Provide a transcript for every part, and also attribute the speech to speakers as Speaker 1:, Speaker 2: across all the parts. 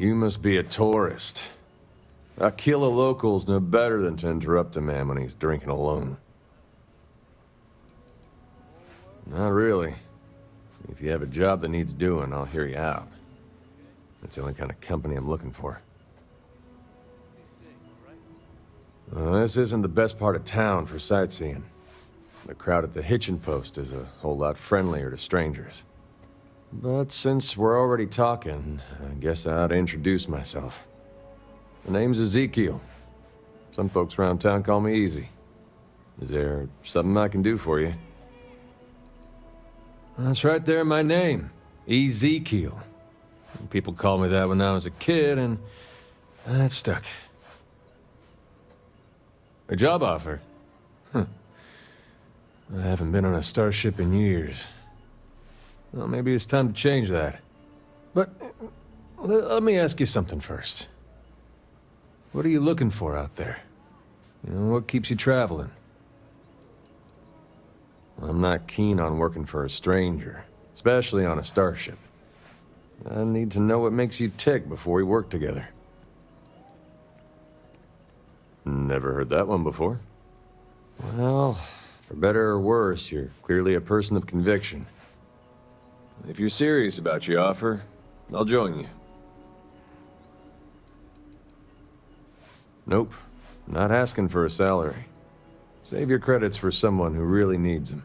Speaker 1: You must be a tourist. Akila locals know better than to interrupt a man when he's drinking alone. Not really. If you have a job that needs doing, I'll hear you out. That's the only kind of company I'm looking for. This isn't the best part of town for sightseeing. The crowd at the hitching post is a whole lot friendlier to strangers. But since we're already talking, I guess I ought to introduce myself. The name's Ezekiel. Some folks around town call me Easy. Is there something I can do for you? That's right there, my name. Ezekiel. People called me that when I was a kid, and that stuck. A job offer? Huh. I haven't been on a starship in years. Well, maybe it's time to change that. But let me ask you something first. What are you looking for out there? You know, what keeps you traveling? I'm not keen on working for a stranger, especially on a starship. I need to know what makes you tick before we work together. Never heard that one before. Well, for better or worse, you're clearly a person of conviction. If you're serious about your offer, I'll join you. Nope, not asking for a salary. Save your credits for someone who really needs them.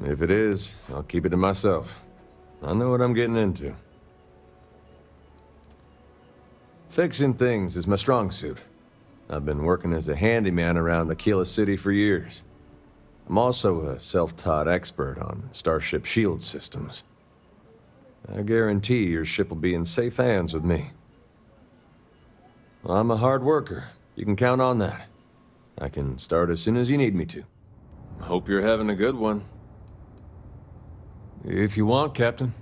Speaker 1: If it is, I'll keep it to myself. I know what I'm getting into. Fixing things is my strong suit. I've been working as a handyman around Akila City for years. I'm also a self-taught expert on starship shield systems. I guarantee your ship will be in safe hands with me. I'm a hard worker. You can count on that. I can start as soon as you need me to. Hope you're having a good one. If you want, Captain.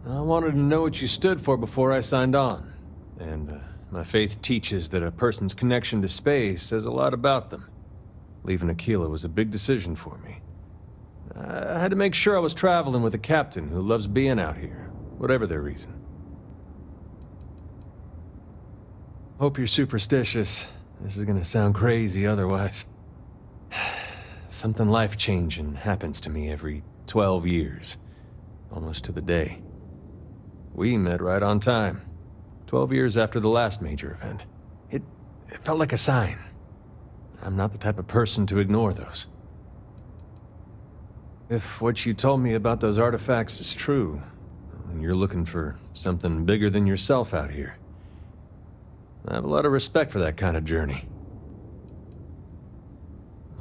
Speaker 1: I wanted to know what you stood for before I signed on. And my faith teaches that a person's connection to space says a lot about them. Leaving Akila was a big decision for me. I had to make sure I was traveling with a captain who loves being out here, whatever their reason. Hope you're superstitious. This is gonna sound crazy otherwise. Something life-changing happens to me every 12 years, almost to the day. We met right on time, 12 years after the last major event. It felt like a sign. I'm not the type of person to ignore those. If what you told me about those artifacts is true, you're looking for something bigger than yourself out here. I have a lot of respect for that kind of journey.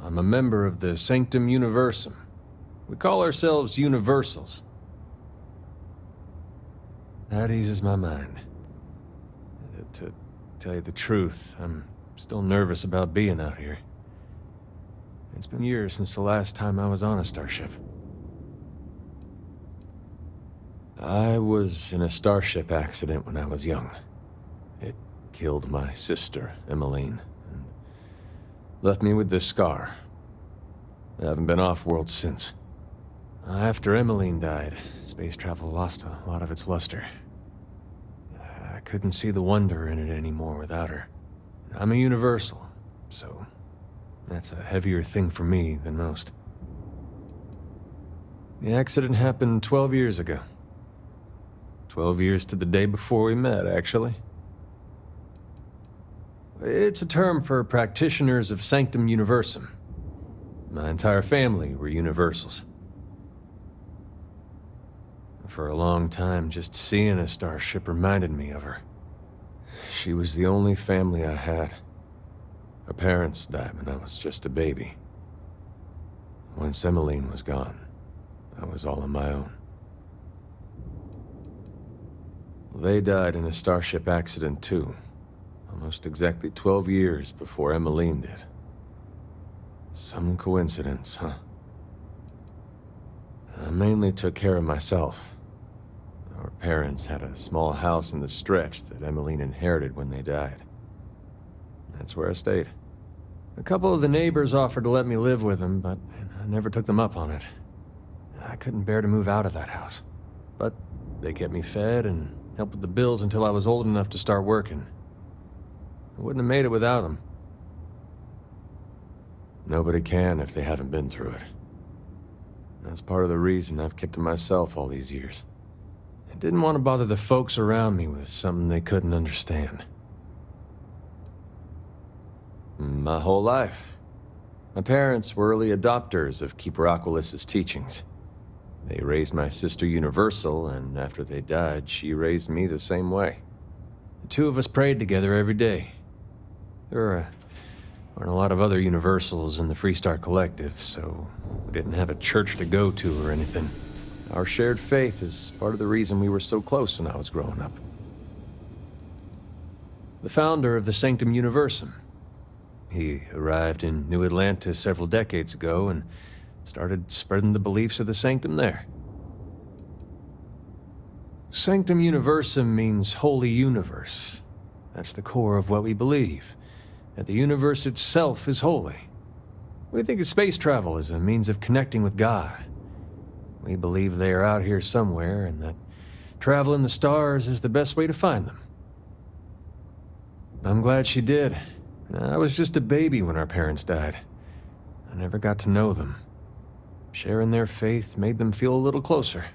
Speaker 1: I'm a member of the Sanctum Universum. We call ourselves Universals. That eases my mind. To tell you the truth, I'm still nervous about being out here. It's been years since the last time I was on a starship. I was in a starship accident when I was young. It killed my sister, Emmeline, and left me with this scar. I haven't been off-world since. After Emmeline died, space travel lost a lot of its luster. I couldn't see the wonder in it anymore without her. I'm a universal, so that's a heavier thing for me than most. The accident happened 12 years ago. 12 years to the day before we met, actually. It's a term for practitioners of Sanctum Universum. My entire family were universals. For a long time, just seeing a starship reminded me of her. She was the only family I had. Her parents died when I was just a baby. Once Emmeline was gone, I was all on my own. They died in a starship accident too, almost exactly 12 years before Emmeline did. Some coincidence, huh? I mainly took care of myself. Our parents had a small house in the stretch that Emmeline inherited when they died. That's where I stayed. A couple of the neighbors offered to let me live with them, but I never took them up on it. I couldn't bear to move out of that house. But they kept me fed and helped with the bills until I was old enough to start working. I wouldn't have made it without them. Nobody can if they haven't been through it. That's part of the reason I've kept to myself all these years. I didn't want to bother the folks around me with something they couldn't understand. My whole life. My parents were early adopters of Keeper Aquila's teachings. They raised my sister Universal, and after they died, she raised me the same way. The two of us prayed together every day. There aren't a lot of other Universals in the Freestar Collective, so we didn't have a church to go to or anything. Our shared faith is part of the reason we were so close when I was growing up. The founder of the Sanctum Universum. He arrived in New Atlantis several decades ago and started spreading the beliefs of the Sanctum there. Sanctum Universum means holy universe. That's the core of what we believe, that the universe itself is holy. We think of space travel as a means of connecting with God. We believe they are out here somewhere, and that travel in the stars is the best way to find them. I'm glad she did. I was just a baby when our parents died. I never got to know them. Sharing their faith made them feel a little closer.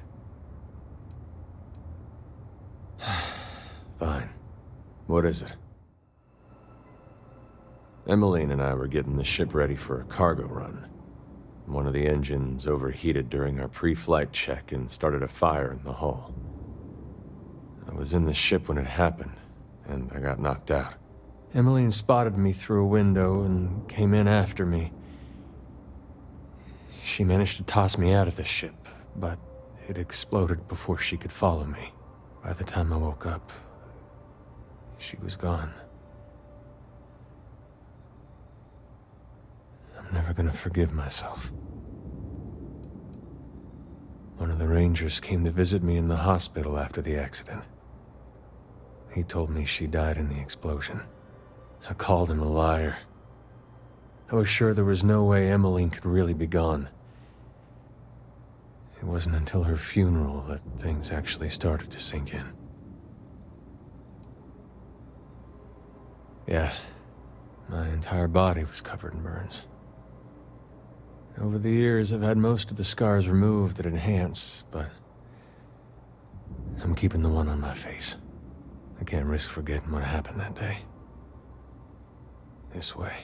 Speaker 1: Fine. What is it? Emmeline and I were getting the ship ready for a cargo run. One of the engines overheated during our pre-flight check and started a fire in the hull. I was in the ship when it happened, and I got knocked out. Emmeline spotted me through a window and came in after me. She managed to toss me out of the ship, but it exploded before she could follow me. By the time I woke up, she was gone. I'm never gonna forgive myself. One of the Rangers came to visit me in the hospital after the accident. He told me she died in the explosion. I called him a liar. I was sure there was no way Emmeline could really be gone. It wasn't until her funeral that things actually started to sink in. Yeah, my entire body was covered in burns. Over the years, I've had most of the scars removed that enhance, but I'm keeping the one on my face. I can't risk forgetting what happened that day. This way.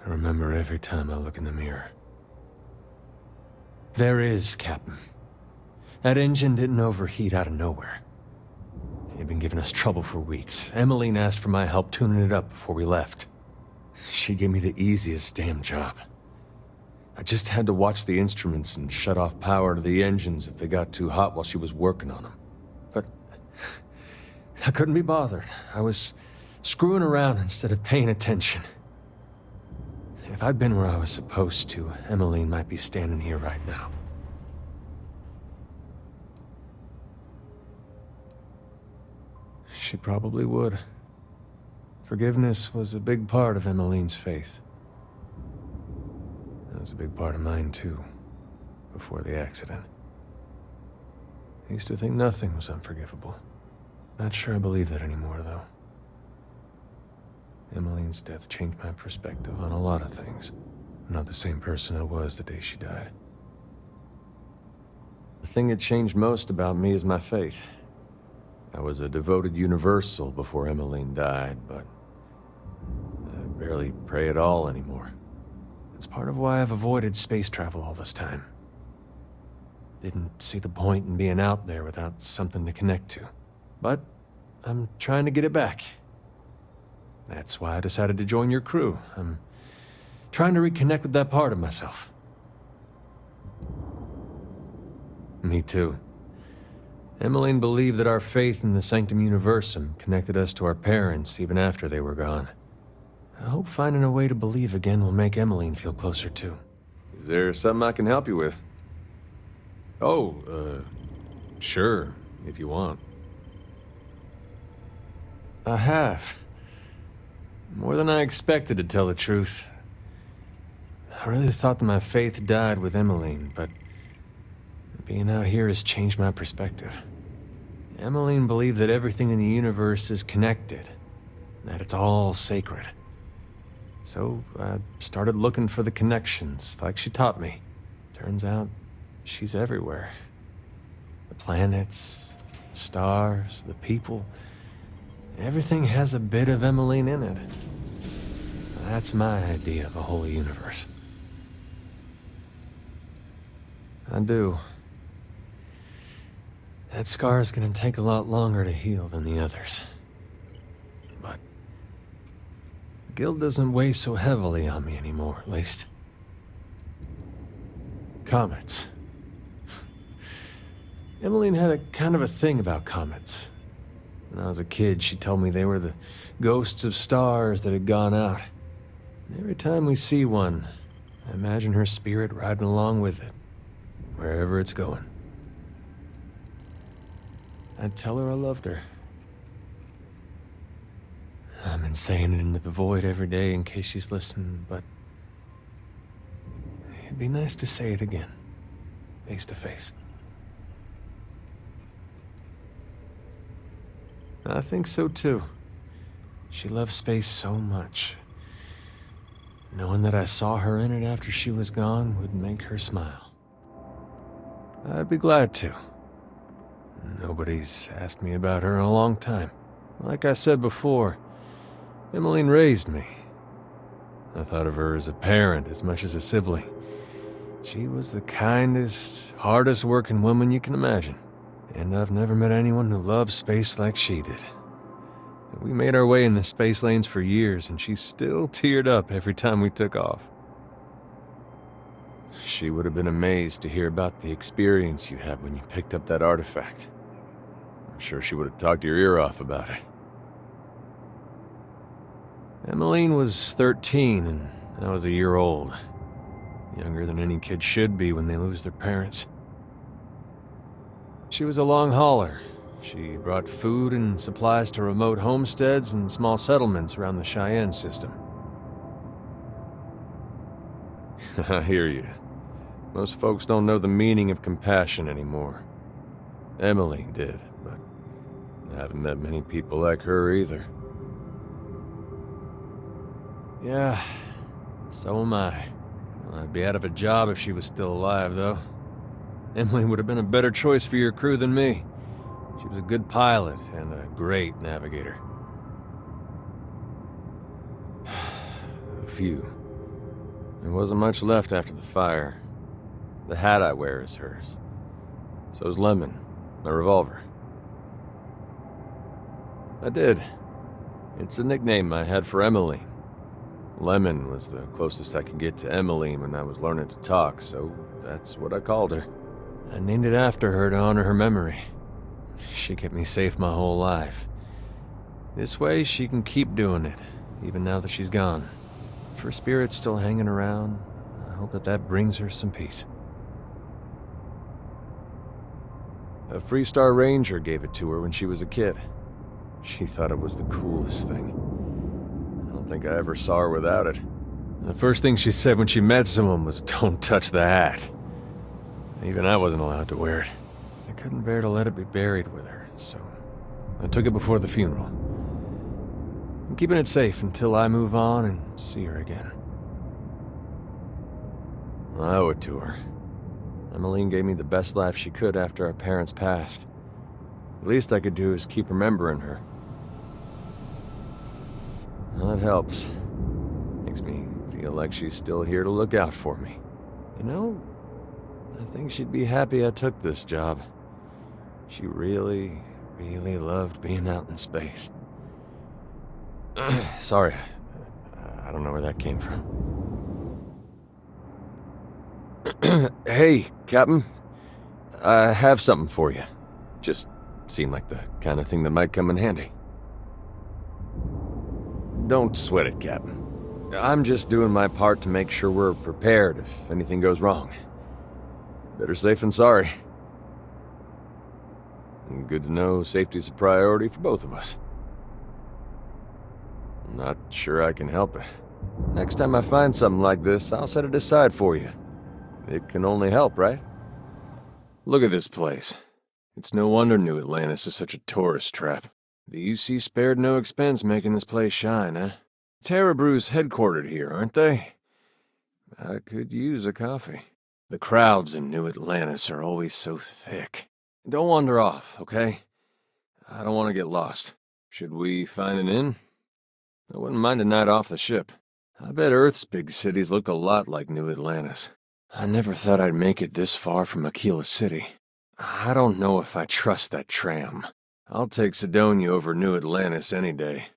Speaker 1: I remember every time I look in the mirror. There is, Captain. That engine didn't overheat out of nowhere. It had been giving us trouble for weeks. Emmeline asked for my help tuning it up before we left. She gave me the easiest damn job. I just had to watch the instruments and shut off power to the engines if they got too hot while she was working on them. But I couldn't be bothered. I was screwing around instead of paying attention. If I'd been where I was supposed to, Emmeline might be standing here right now. She probably would. Forgiveness was a big part of Emmeline's faith. That was a big part of mine, too, before the accident. I used to think nothing was unforgivable. Not sure I believe that anymore, though. Emmeline's death changed my perspective on a lot of things. I'm not the same person I was the day she died. The thing that changed most about me is my faith. I was a devoted universal before Emmeline died, but I barely pray at all anymore. It's part of why I've avoided space travel all this time. Didn't see the point in being out there without something to connect to. But I'm trying to get it back. That's why I decided to join your crew. I'm trying to reconnect with that part of myself. Me too. Emmeline believed that our faith in the Sanctum Universum connected us to our parents even after they were gone. I hope finding a way to believe again will make Emmeline feel closer too. Is there something I can help you with? Oh, sure, if you want. I have. More than I expected, to tell the truth. I really thought that my faith died with Emmeline, but being out here has changed my perspective. Emmeline believed that everything in the universe is connected, that it's all sacred. So I started looking for the connections, like she taught me. Turns out, she's everywhere. The planets, the stars, the people. Everything has a bit of Emmeline in it. That's my idea of a whole universe. I do. That scar's gonna take a lot longer to heal than the others. But the guilt doesn't weigh so heavily on me anymore, at least. Comets. Emmeline had a kind of a thing about comets. When I was a kid, she told me they were the ghosts of stars that had gone out. And every time we see one, I imagine her spirit riding along with it, wherever it's going. I'd tell her I loved her. I've been saying it into the void every day in case she's listening, but it'd be nice to say it again, face to face. I think so too. She loves space so much. Knowing that I saw her in it after she was gone would make her smile. I'd be glad to. Nobody's asked me about her in a long time. Like I said before, Emmeline raised me. I thought of her as a parent as much as a sibling. She was the kindest, hardest working woman you can imagine. And I've never met anyone who loved space like she did. We made our way in the space lanes for years, and she still teared up every time we took off. She would have been amazed to hear about the experience you had when you picked up that artifact. I'm sure she would have talked your ear off about it. Emmeline was 13, and I was a year old. Younger than any kid should be when they lose their parents. She was a long hauler. She brought food and supplies to remote homesteads and small settlements around the Cheyenne system. I hear you. Most folks don't know the meaning of compassion anymore. Emmeline did, but I haven't met many people like her either. Yeah, so am I. Well, I'd be out of a job if she was still alive, though. Emmeline would have been a better choice for your crew than me. She was a good pilot and a great navigator. Phew. There wasn't much left after the fire. The hat I wear is hers. So's Lemon, my revolver. I did. It's a nickname I had for Emmeline. Lemon was the closest I could get to Emmeline when I was learning to talk, so that's what I called her. I named it after her to honor her memory. She kept me safe my whole life. This way, she can keep doing it, even now that she's gone. If her spirit's still hanging around, I hope that brings her some peace. A Freestar Ranger gave it to her when she was a kid. She thought it was the coolest thing. I don't think I ever saw her without it. The first thing she said when she met someone was, "Don't touch the hat." Even I wasn't allowed to wear it. I couldn't bear to let it be buried with her, so I took it before the funeral. I'm keeping it safe until I move on and see her again. I owe it to her. Emmeline gave me the best life she could after our parents passed. The least I could do is keep remembering her. Well, it helps. Makes me feel like she's still here to look out for me. You know, I think she'd be happy I took this job. She really, really loved being out in space. Sorry, I don't know where that came from. Hey, Captain. I have something for you. Just seemed like the kind of thing that might come in handy. Don't sweat it, Captain. I'm just doing my part to make sure we're prepared if anything goes wrong. Better safe than sorry. And good to know safety's a priority for both of us. I'm not sure I can help it. Next time I find something like this, I'll set it aside for you. It can only help, right? Look at this place. It's no wonder New Atlantis is such a tourist trap. The UC spared no expense making this place shine, eh? Terrabrew's headquartered here, aren't they? I could use a coffee. The crowds in New Atlantis are always so thick. Don't wander off, okay? I don't want to get lost. Should we find an inn? I wouldn't mind a night off the ship. I bet Earth's big cities look a lot like New Atlantis. I never thought I'd make it this far from Akila City. I don't know if I trust that tram. I'll take Cydonia over New Atlantis any day.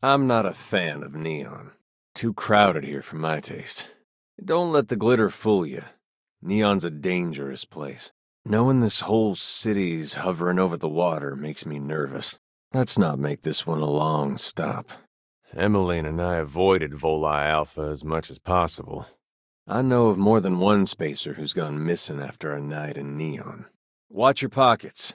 Speaker 1: I'm not a fan of Neon. Too crowded here for my taste. Don't let the glitter fool you. Neon's a dangerous place. Knowing this whole city's hovering over the water makes me nervous. Let's not make this one a long stop. Emmeline and I avoided Voli Alpha as much as possible. I know of more than one spacer who's gone missing after a night in Neon. Watch your pockets.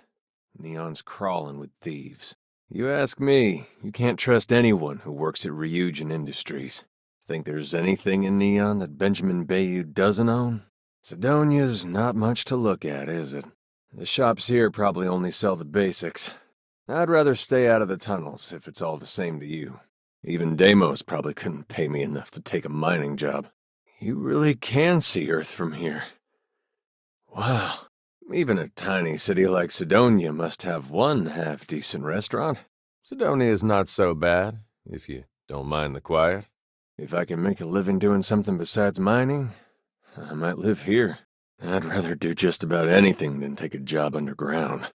Speaker 1: Neon's crawling with thieves. You ask me, you can't trust anyone who works at Ryujin Industries. Think there's anything in Neon that Benjamin Bayou doesn't own? Cydonia's not much to look at, is it? The shops here probably only sell the basics. I'd rather stay out of the tunnels if it's all the same to you. Even Deimos probably couldn't pay me enough to take a mining job. You really can see Earth from here. Wow. Even a tiny city like Cydonia must have one half-decent restaurant. Cydonia's not so bad, if you don't mind the quiet. If I can make a living doing something besides mining, I might live here. I'd rather do just about anything than take a job underground.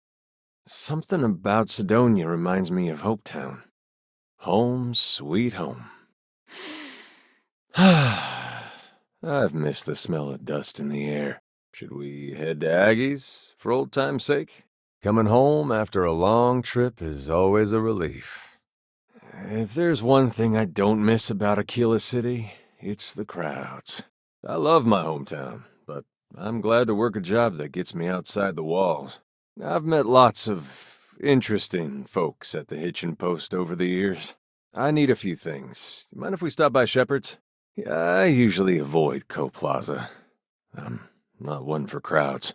Speaker 1: Something about Cydonia reminds me of Hopetown. Home, sweet home. I've missed the smell of dust in the air. Should we head to Aggie's, for old time's sake? Coming home after a long trip is always a relief. If there's one thing I don't miss about Akila City, it's the crowds. I love my hometown, but I'm glad to work a job that gets me outside the walls. I've met lots of interesting folks at the hitching post over the years. I need a few things. Mind if we stop by Shepherd's? Yeah, I usually avoid Co-Plaza. I'm not one for crowds.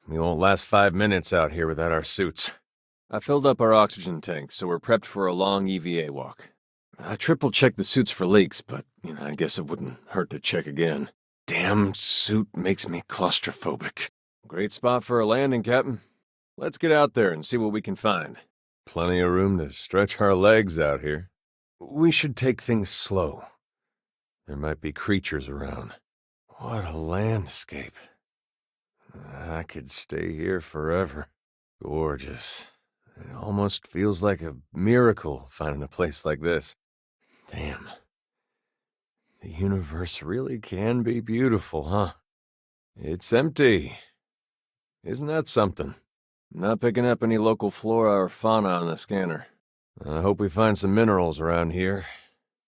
Speaker 1: We won't last 5 minutes out here without our suits. I filled up our oxygen tanks, so we're prepped for a long EVA walk. I triple-checked the suits for leaks, but, I guess it wouldn't hurt to check again. Damn suit makes me claustrophobic. Great spot for a landing, Captain. Let's get out there and see what we can find. Plenty of room to stretch our legs out here. We should take things slow. There might be creatures around. What a landscape. I could stay here forever. Gorgeous. It almost feels like a miracle finding a place like this. Damn. The universe really can be beautiful, huh? It's empty. Isn't that something? Not picking up any local flora or fauna on the scanner. I hope we find some minerals around here.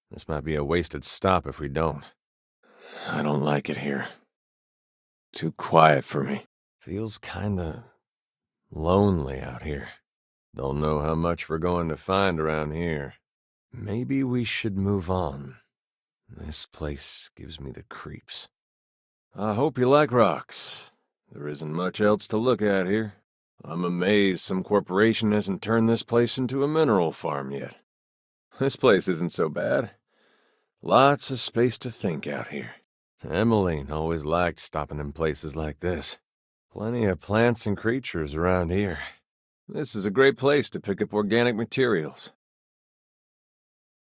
Speaker 1: This might be a wasted stop if we don't. I don't like it here. Too quiet for me. Feels kinda lonely out here. Don't know how much we're going to find around here. Maybe we should move on. This place gives me the creeps. I hope you like rocks. There isn't much else to look at here. I'm amazed some corporation hasn't turned this place into a mineral farm yet. This place isn't so bad. Lots of space to think out here. Emmeline always liked stopping in places like this. Plenty of plants and creatures around here. This is a great place to pick up organic materials.